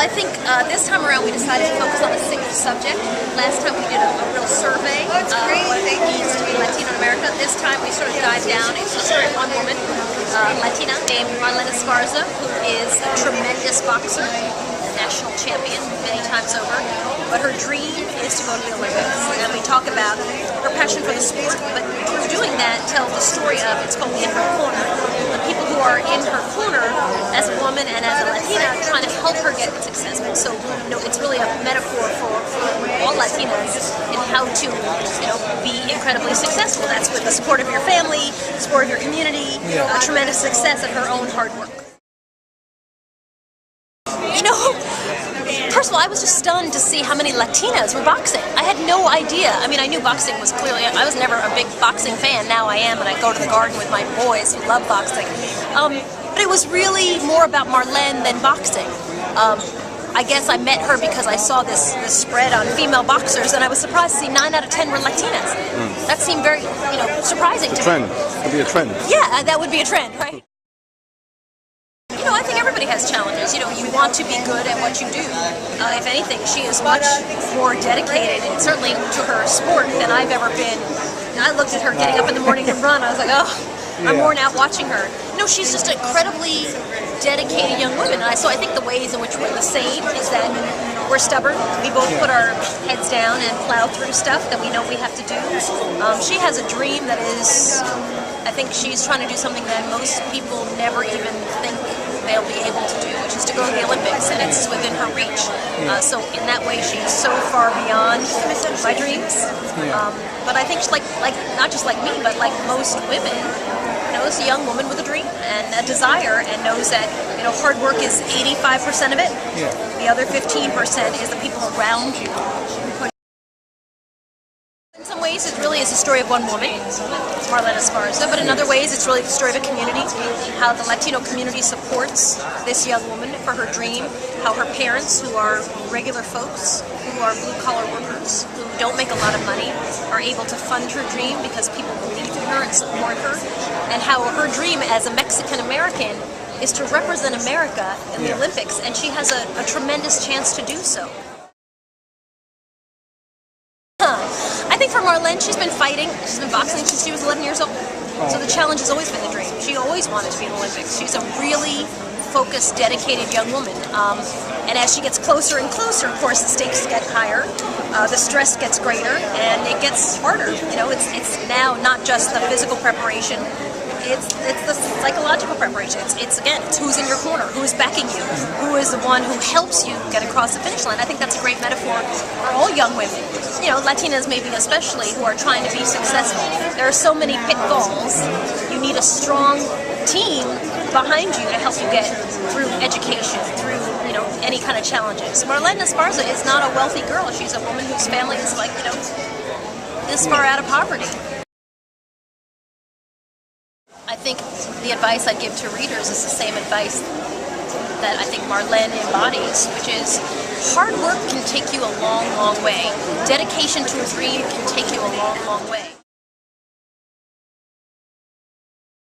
I think this time around we decided to focus on a single subject. Last time we did a real survey of what it means to be Latino in America. This time we sort of dived down into the story of one woman, Latina, named Marlena Esparza, who is a tremendous boxer, national champion many times over, but her dream is to go to the Olympics. And we talk about her passion for the sport, but through doing that, tell the story of, it's called In Her Corner, the people who are in her corner as a woman and as a Latina, trying to help her get successful. So, it's really a metaphor for all Latinas in how to, be incredibly successful. That's with the support of your family, support of your community, tremendous success, and her own hard work. First of all, I was just stunned to see how many Latinas were boxing. I had no idea. I mean, I knew boxing was clearly, I was never a big boxing fan. Now I am, and I go to the garden with my boys who love boxing. But it was really more about Marlene than boxing. I guess I met her because I saw this spread on female boxers, and I was surprised to see 9 out of 10 were Latinas. That seemed very, surprising to me. Trend. It would be a trend. Yeah, that would be a trend, right? I think everybody has challenges. You want to be good at what you do. If anything, she is much more dedicated, and certainly to her sport, than I've ever been. I looked at her getting up in the morning to run. I was like, oh, I'm worn out watching her. She's just an incredibly dedicated young woman. And so I think the ways in which we're the same is that we're stubborn. We both put our heads down and plow through stuff that we know we have to do. She has a dream that is, I think she's trying to do something that most people never even think they'll be able to do, which is to go to the Olympics, and it's within her reach. So in that way, she's so far beyond my dreams. But I think she's like not just like me, but like most women, is a young woman with a dream and a desire, and knows that hard work is 85% of it. The other 15% is the people around you. In some ways, it really is a story of one woman, Marlena Esparza, but in other ways, it's really the story of a community, how the Latino community supports this young woman for her dream, how her parents, who are regular folks, who are blue-collar workers, who don't make a lot of money, are able to fund her dream because people believe in her and support her, and how her dream as a Mexican-American is to represent America in the Olympics, and she has a tremendous chance to do so. I think for Marlene, she's been fighting. She's been boxing since she was 11 years old. So the challenge has always been the dream. She always wanted to be in the Olympics. She's a really focused, dedicated young woman. And as she gets closer and closer, of course, the stakes get higher, the stress gets greater, and it gets harder. It's now not just the physical preparation. It's the psychological preparation. It's who's in your corner, who is backing you, who is the one who helps you get across the finish line. I think that's a great metaphor for all young women. Latinas maybe especially, who are trying to be successful. There are so many pitfalls. You need a strong team behind you to help you get through education, through any kind of challenges. Marlena Esparza is not a wealthy girl. She's a woman whose family is this far out of poverty. I think the advice I'd give to readers is the same advice that I think Marlene embodies, which is hard work can take you a long, long way. Dedication to a dream can take you a long, long way.